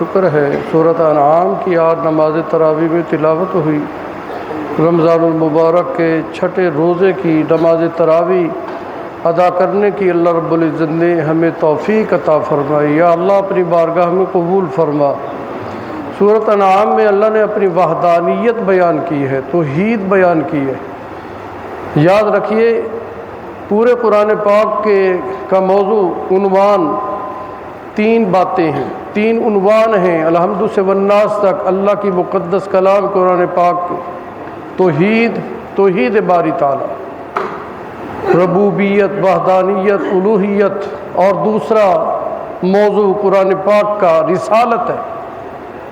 شکر ہے، سورۃ انعام کی آج نماز تراویح میں تلاوت ہوئی۔ رمضان المبارک کے چھٹے روزے کی نماز تراویح ادا کرنے کی اللہ رب العزت نے ہمیں توفیق عطا فرمائی۔ یا اللہ اپنی بارگاہ میں قبول فرما۔ سورۃ انعام میں اللہ نے اپنی وحدانیت بیان کی ہے، توحید بیان کی ہے۔ یاد رکھیے پورے قرآن پاک کا موضوع عنوان 3 باتیں ہیں، 3 عنوان ہیں الحمد سے والناس تک اللہ کی مقدس کلام قرآن پاک کے۔ توحید باری تعالی، ربوبیت، وحدانیت، الوہیت، اور دوسرا موضوع قرآن پاک کا رسالت ہے،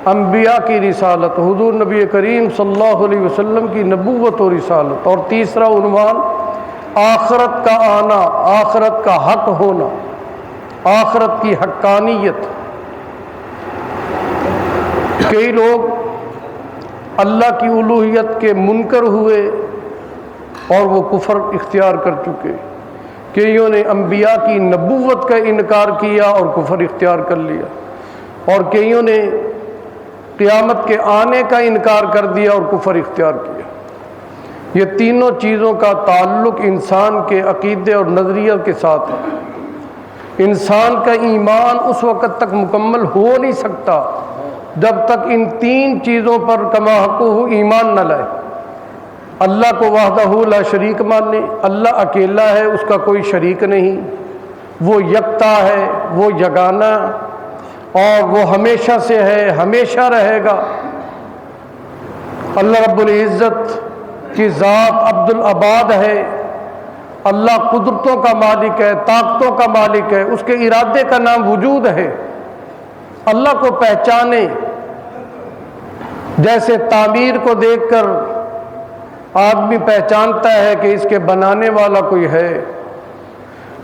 انبیاء کی رسالت، حضور نبی کریم صلی اللہ علیہ وسلم کی نبوت و رسالت، اور تیسرا عنوان آخرت کا آنا، آخرت کا حق ہونا، آخرت کی حقانیت۔ کئی لوگ اللہ کی الوہیت کے منکر ہوئے اور وہ کفر اختیار کر چکے۔ کئیوں نے انبیاء کی نبوت کا انکار کیا اور کفر اختیار کر لیا، اور کئیوں نے قیامت کے آنے کا انکار کر دیا اور کفر اختیار کیا۔ یہ تینوں چیزوں کا تعلق انسان کے عقیدے اور نظریہ کے ساتھ ہے۔ انسان کا ایمان اس وقت تک مکمل ہو نہیں سکتا جب تک ان 3 چیزوں پر کما حقہ ایمان نہ لائے۔ اللہ کو وحدہ لا شریک ماننے، اللہ اکیلا ہے، اس کا کوئی شریک نہیں، وہ یکتا ہے، وہ یگانہ، اور وہ ہمیشہ سے ہے، ہمیشہ رہے گا۔ اللہ رب العزت کی ذات عبد العباد ہے۔ اللہ قدرتوں کا مالک ہے، طاقتوں کا مالک ہے، اس کے ارادے کا نام وجود ہے۔ اللہ کو پہچانے، جیسے تعمیر کو دیکھ کر آدمی پہچانتا ہے کہ اس کے بنانے والا کوئی ہے،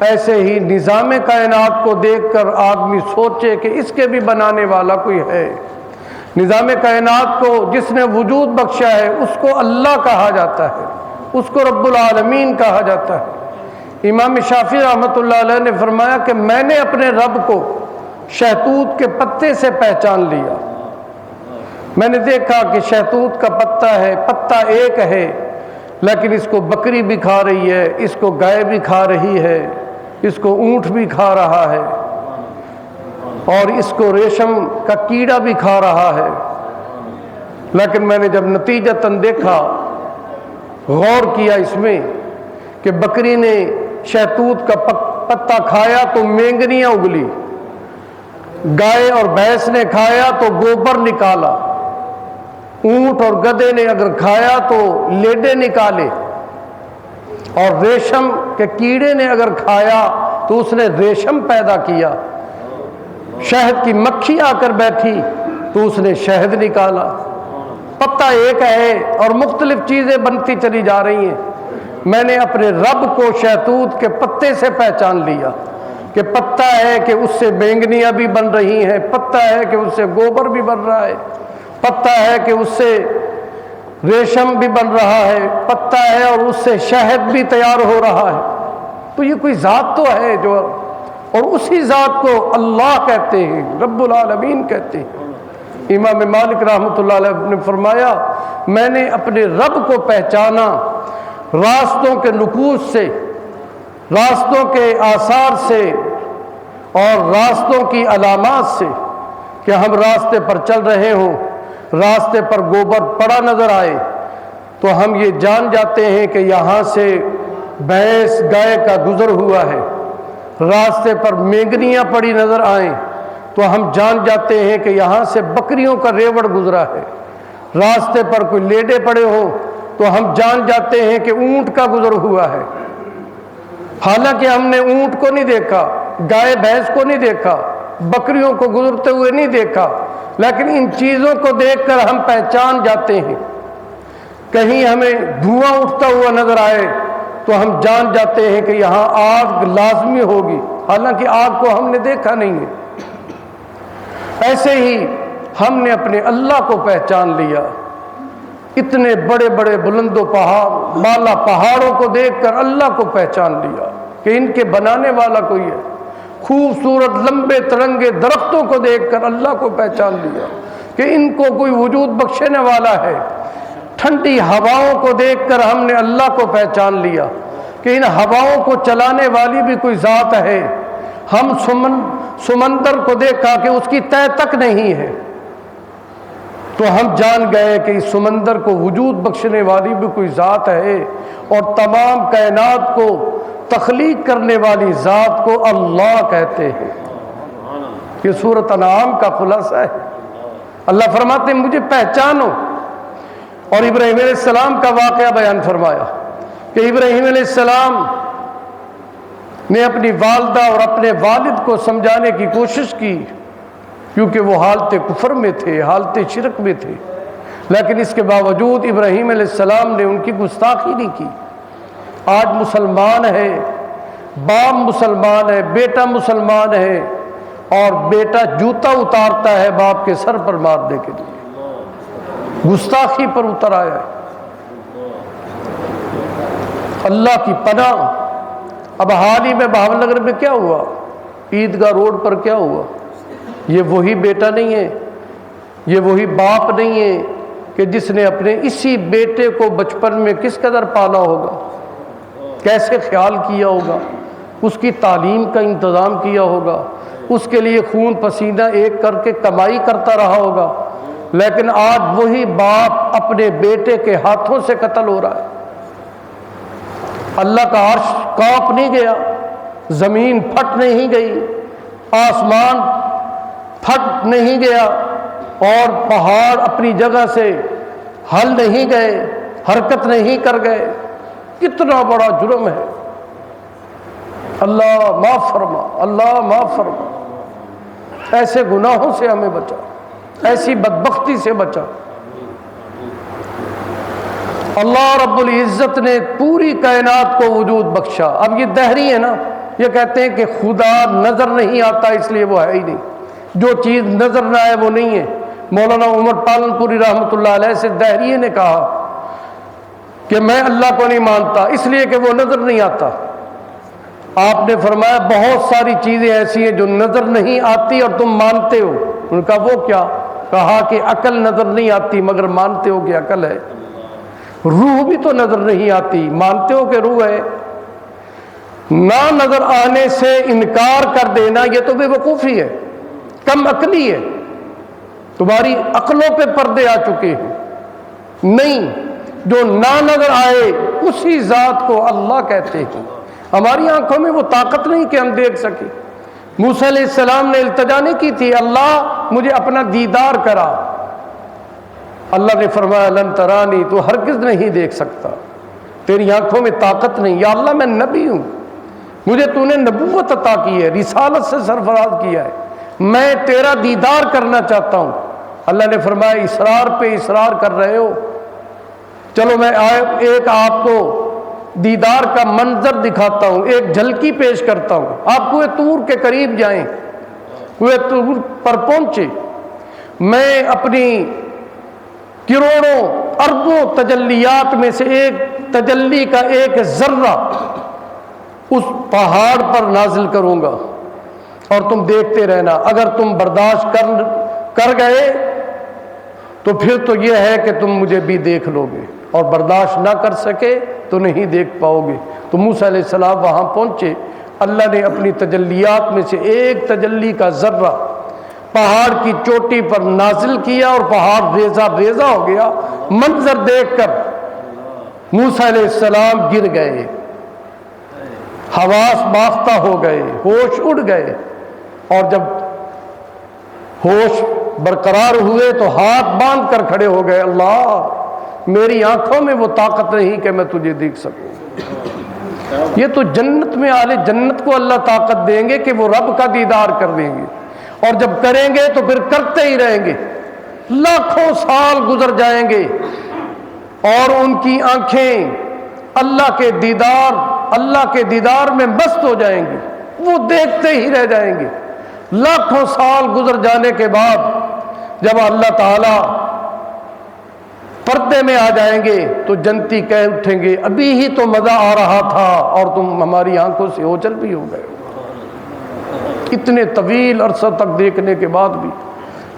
ایسے ہی نظام کائنات کو دیکھ کر آدمی سوچے کہ اس کے بھی بنانے والا کوئی ہے۔ نظام کائنات کو جس نے وجود بخشا ہے اس کو اللہ کہا جاتا ہے، اس کو رب العالمین کہا جاتا ہے۔ امام شافعی رحمۃ اللہ علیہ نے فرمایا کہ میں نے اپنے رب کو شہتوت کے پتے سے پہچان لیا۔ میں نے دیکھا کہ شہتوت کا پتا ہے، پتا ایک ہے، لیکن اس کو بکری بھی کھا رہی ہے، اس کو گائے بھی کھا رہی ہے، اس کو اونٹ بھی کھا رہا ہے، اور اس کو ریشم کا کیڑا بھی کھا رہا ہے۔ لیکن میں نے جب نتیجتاً دیکھا، غور کیا اس میں کہ بکری نے شہتوت کا پتا کھایا تو مینگنیاں اگلی، گائے اور بھینس نے کھایا تو گوبر نکالا، اونٹ اور گدھے نے اگر کھایا تو لیڈے نکالے، اور ریشم کے کیڑے نے اگر کھایا تو اس نے ریشم پیدا کیا۔ شہد کی مکھی آ کر بیٹھی تو اس نے شہد نکالا۔ پتا ایک ہے اور مختلف چیزیں بنتی چلی جا رہی ہیں۔ میں نے اپنے رب کو شہتوت کے پتے سے پہچان لیا کہ پتا ہے کہ اس سے بینگنیاں بھی بن رہی ہیں، پتا ہے کہ اس سے گوبر بھی بن رہا ہے، پتا ہے کہ اس سے ریشم بھی بن رہا ہے، پتا ہے اور اس سے شہد بھی تیار ہو رہا ہے۔ تو یہ کوئی ذات تو ہے جو، اور اسی ذات کو اللہ کہتے ہیں، رب العالمین کہتے ہیں۔ امام مالک رحمۃ اللہ علیہ نے فرمایا میں نے اپنے رب کو پہچانا راستوں کے نقوش سے، راستوں کے آثار سے، اور راستوں کی علامات سے، کہ ہم راستے پر چل رہے ہوں، راستے پر گوبر پڑا نظر آئے تو ہم یہ جان جاتے ہیں کہ یہاں سے بھینس گائے کا گزر ہوا ہے۔ راستے پر مینگنیاں پڑی نظر آئیں تو ہم جان جاتے ہیں کہ یہاں سے بکریوں کا ریوڑ گزرا ہے۔ راستے پر کوئی لیڈے پڑے ہوں تو ہم جان جاتے ہیں کہ اونٹ کا گزر ہوا ہے۔ حالانکہ ہم نے اونٹ کو نہیں دیکھا، گائے بھینس کو نہیں دیکھا، بکریوں کو گزرتے ہوئے نہیں دیکھا، لیکن ان چیزوں کو دیکھ کر ہم پہچان جاتے ہیں۔ کہیں ہمیں دھواں اٹھتا ہوا نظر آئے تو ہم جان جاتے ہیں کہ یہاں آگ لازمی ہوگی، حالانکہ آگ کو ہم نے دیکھا نہیں ہے۔ ایسے ہی ہم نے اپنے اللہ کو پہچان لیا۔ اتنے بڑے بڑے بلند و بالا پہاڑوں کو دیکھ کر اللہ کو پہچان لیا کہ ان کے بنانے والا کوئی ہے۔ خوبصورت لمبے ترنگے درختوں کو دیکھ کر اللہ کو پہچان لیا کہ ان کو کوئی وجود بخشنے والا ہے۔ ٹھنڈی ہواؤں کو دیکھ کر ہم نے اللہ کو پہچان لیا کہ ان ہواؤں کو چلانے والی بھی کوئی ذات ہے۔ ہم سمندر کو دیکھا کہ اس کی تہ تک نہیں ہے، تو ہم جان گئے کہ اس سمندر کو وجود بخشنے والی بھی کوئی ذات ہے، اور تمام کائنات کو تخلیق کرنے والی ذات کو اللہ کہتے ہیں۔ یہ سورۃ انعام کا خلاصہ ہے۔ اللہ فرماتے ہیں مجھے پہچانو، اور ابراہیم علیہ السلام کا واقعہ بیان فرمایا کہ ابراہیم علیہ السلام نے اپنی والدہ اور اپنے والد کو سمجھانے کی کوشش کی، کیونکہ وہ حالت کفر میں تھے، حالت شرک میں تھے، لیکن اس کے باوجود ابراہیم علیہ السلام نے ان کی گستاخی نہیں کی۔ آج مسلمان ہے، باپ مسلمان ہے، بیٹا مسلمان ہے، اور بیٹا جوتا اتارتا ہے باپ کے سر پر مارنے کے لیے، گستاخی پر اتر آیا ہے۔ اللہ کی پناہ۔ اب حال ہی میں بہاول نگر میں کیا ہوا، عیدگاہ روڈ پر کیا ہوا، یہ وہی بیٹا نہیں ہے، یہ وہی باپ نہیں ہے کہ جس نے اپنے اسی بیٹے کو بچپن میں کس قدر پالا ہوگا، کیسے خیال کیا ہوگا، اس کی تعلیم کا انتظام کیا ہوگا، اس کے لیے خون پسینہ ایک کر کے کمائی کرتا رہا ہوگا، لیکن آج وہی باپ اپنے بیٹے کے ہاتھوں سے قتل ہو رہا ہے۔ اللہ کا عرش کانپ نہیں گیا، زمین پھٹ نہیں گئی، آسمان پھٹ نہیں گیا، اور پہاڑ اپنی جگہ سے ہل نہیں گئے، حرکت نہیں کر گئے۔ کتنا بڑا جرم ہے۔ اللہ معاف فرما، اللہ معاف فرما۔ ایسے گناہوں سے ہمیں بچا، ایسی بدبختی سے بچا۔ اللہ رب العزت نے پوری کائنات کو وجود بخشا۔ اب یہ دہری ہے نا، یہ کہتے ہیں کہ خدا نظر نہیں آتا اس لیے وہ ہے ہی نہیں، جو چیز نظر نہ آئے وہ نہیں ہے۔ مولانا عمر پالن پوری رحمۃ اللہ علیہ سے دہریے نے کہا کہ میں اللہ کو نہیں مانتا اس لیے کہ وہ نظر نہیں آتا۔ آپ نے فرمایا بہت ساری چیزیں ایسی ہیں جو نظر نہیں آتی اور تم مانتے ہو۔ ان کا وہ کیا؟ کہا کہ عقل نظر نہیں آتی مگر مانتے ہو کہ عقل ہے۔ روح بھی تو نظر نہیں آتی، مانتے ہو کہ روح ہے۔ نہ نظر آنے سے انکار کر دینا یہ تو بے وقوفی ہے، کم عقلی ہے، تمہاری عقلوں پہ پردے آ چکے ہیں۔ نہیں، جو نہ نظر آئے اسی ذات کو اللہ کہتے ہیں۔ ہماری آنکھوں میں وہ طاقت نہیں کہ ہم دیکھ سکیں۔ موسیٰ علیہ السلام نے التجا نہیں کی تھی اللہ مجھے اپنا دیدار کرا، اللہ نے فرمایا لن ترانی، تو ہرگز نہیں دیکھ سکتا، تیری آنکھوں میں طاقت نہیں۔ یا اللہ میں نبی ہوں، مجھے تو نے نبوت عطا کی ہے، رسالت سے سرفراز کیا ہے، میں تیرا دیدار کرنا چاہتا ہوں۔ اللہ نے فرمایا اصرار پہ اصرار کر رہے ہو، چلو میں ایک آپ کو دیدار کا منظر دکھاتا ہوں، ایک جھلکی پیش کرتا ہوں۔ آپ کوہ طور کے قریب جائیں، کوہ طور پر پہنچے، میں اپنی کروڑوں اربوں تجلیات میں سے ایک تجلی کا ایک ذرہ اس پہاڑ پر نازل کروں گا، اور تم دیکھتے رہنا۔ اگر تم برداشت کر گئے تو پھر تو یہ ہے کہ تم مجھے بھی دیکھ لو گے، اور برداشت نہ کر سکے تو نہیں دیکھ پاؤ گے۔ تو موسیٰ علیہ السلام وہاں پہنچے، اللہ نے اپنی تجلیات میں سے ایک تجلی کا ذرہ پہاڑ کی چوٹی پر نازل کیا، اور پہاڑ ریزہ ریزہ ہو گیا۔ منظر دیکھ کر موسیٰ علیہ السلام گر گئے، حواس باختہ ہو گئے، ہوش اڑ گئے، اور جب ہوش برقرار ہوئے تو ہاتھ باندھ کر کھڑے ہو گئے، اللہ میری آنکھوں میں وہ طاقت نہیں کہ میں تجھے دیکھ سکوں۔ یہ تو جنت میں اہل جنت کو اللہ طاقت دیں گے کہ وہ رب کا دیدار کر دیں گے، اور جب کریں گے تو پھر کرتے ہی رہیں گے، لاکھوں سال گزر جائیں گے اور ان کی آنکھیں اللہ کے دیدار میں مست ہو جائیں گی، وہ دیکھتے ہی رہ جائیں گے۔ لاکھوں سال گزر جانے کے بعد جب اللہ تعالی پردے میں آ جائیں گے تو جنتی کہہ اٹھیں گے ابھی ہی تو مزہ آ رہا تھا اور تم ہماری آنکھوں سے اوجھل بھی ہو گئے۔ اتنے طویل عرصہ تک دیکھنے کے بعد بھی،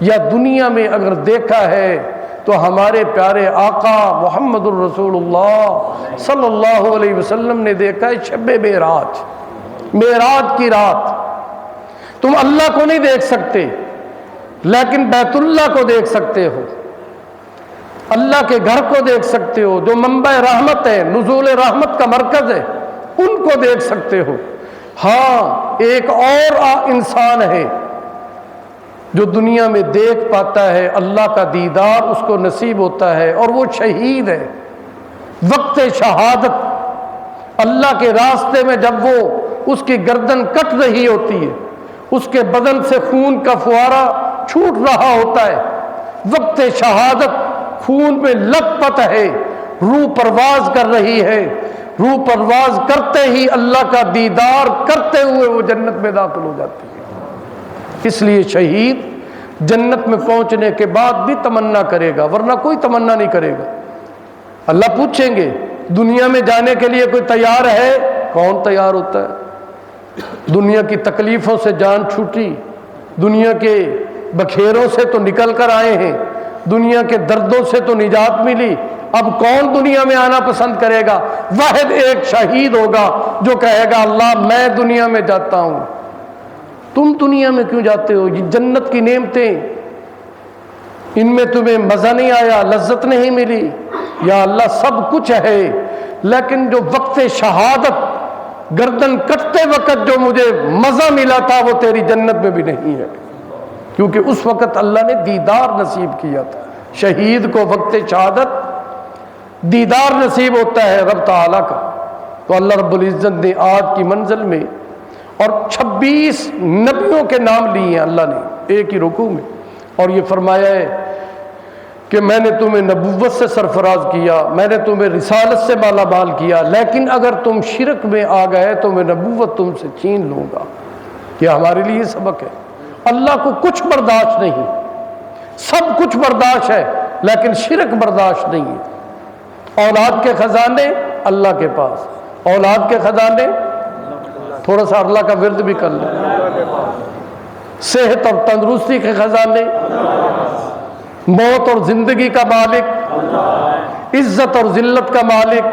یا دنیا میں اگر دیکھا ہے تو ہمارے پیارے آقا محمد الرسول اللہ صلی اللہ علیہ وسلم نے دیکھا ہے شب معراج، معراج کی رات۔ تم اللہ کو نہیں دیکھ سکتے لیکن بیت اللہ کو دیکھ سکتے ہو، اللہ کے گھر کو دیکھ سکتے ہو جو منبع رحمت ہے، نزول رحمت کا مرکز ہے، ان کو دیکھ سکتے ہو۔ ہاں ایک اور انسان ہے جو دنیا میں دیکھ پاتا ہے، اللہ کا دیدار اس کو نصیب ہوتا ہے، اور وہ شہید ہے۔ وقت شہادت اللہ کے راستے میں جب وہ اس کی گردن کٹ رہی ہوتی ہے، اس کے بدن سے خون کا فوارہ چھوٹ رہا ہوتا ہے، وقت شہادت خون میں لت پت ہے، روح پرواز کر رہی ہے، روح پرواز کرتے ہی اللہ کا دیدار کرتے ہوئے وہ جنت میں داخل ہو جاتی ہے۔ اس لیے شہید جنت میں پہنچنے کے بعد بھی تمنا کرے گا، ورنہ کوئی تمنا نہیں کرے گا۔ اللہ پوچھیں گے دنیا میں جانے کے لیے کوئی تیار ہے؟ کون تیار ہوتا ہے؟ دنیا کی تکلیفوں سے جان چھوٹی، دنیا کے بکھیروں سے تو نکل کر آئے ہیں، دنیا کے دردوں سے تو نجات ملی، اب کون دنیا میں آنا پسند کرے گا؟ واحد ایک شہید ہوگا جو کہے گا اللہ میں دنیا میں جاتا ہوں۔ تم دنیا میں کیوں جاتے ہو؟ یہ جنت کی نعمتیں، ان میں تمہیں مزہ نہیں آیا، لذت نہیں ملی؟ یا اللہ سب کچھ ہے، لیکن جو وقت شہادت گردن کٹتے وقت جو مجھے مزہ ملا تھا وہ تیری جنت میں بھی نہیں ہے، کیونکہ اس وقت اللہ نے دیدار نصیب کیا تھا۔ شہید کو وقت شہادت دیدار نصیب ہوتا ہے رب تعالیٰ کا۔ تو اللہ رب العزت نے آج کی منزل میں اور 26 نبیوں کے نام لیے ہیں اللہ نے ایک ہی رکوع میں، اور یہ فرمایا ہے کہ میں نے تمہیں نبوت سے سرفراز کیا، میں نے تمہیں رسالت سے مالا مال کیا، لیکن اگر تم شرک میں آ گئے تو میں نبوت تم سے چھین لوں گا۔ یہ ہمارے لیے سبق ہے۔ اللہ کو کچھ برداشت نہیں، سب کچھ برداشت ہے لیکن شرک برداشت نہیں ہے۔ اولاد کے خزانے اللہ کے پاس، اولاد کے خزانے تھوڑا سا اللہ کا ورد بھی کر لیں، صحت اور تندرستی کے خزانے، موت اور زندگی کا مالک، عزت اور ذلت کا مالک،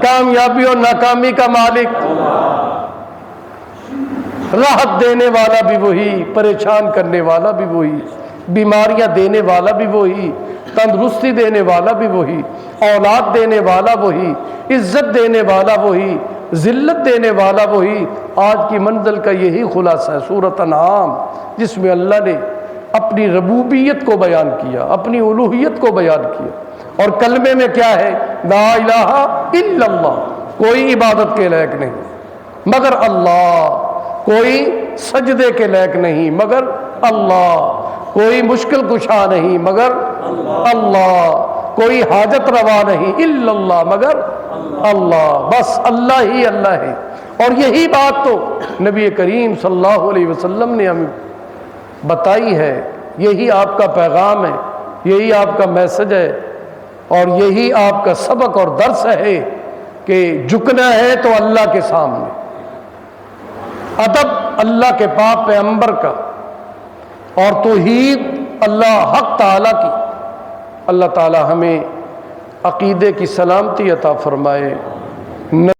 کامیابی اور ناکامی کا مالک، راحت دینے والا بھی وہی، پریشان کرنے والا بھی وہی، بیماریاں دینے والا بھی وہی، تندرستی دینے والا بھی وہی، اولاد دینے والا وہی، عزت دینے والا وہی، ذلت دینے والا وہی۔ آج کی منزل کا یہی خلاصہ ہے سورۃ انعام، جس میں اللہ نے اپنی ربوبیت کو بیان کیا، اپنی الوہیت کو بیان کیا، اور کلمے میں کیا ہے؟ لا الہ الا اللہ، کوئی عبادت کے لائق نہیں مگر اللہ، کوئی سجدے کے لائق نہیں مگر اللہ، کوئی مشکل کشا نہیں مگر اللہ، کوئی حاجت روا نہیں الا اللہ مگر اللہ، بس اللہ ہی اللہ ہے۔ اور یہی بات تو نبی کریم صلی اللہ علیہ وسلم نے ہمیں بتائی ہے، یہی آپ کا پیغام ہے، یہی آپ کا میسج ہے، اور یہی آپ کا سبق اور درس ہے کہ جھکنا ہے تو اللہ کے سامنے، ادب اللہ کے پاک پیغمبر کا، اور توحید اللہ حق تعالیٰ کی۔ اللہ تعالیٰ ہمیں عقیدے کی سلامتی عطا فرمائے۔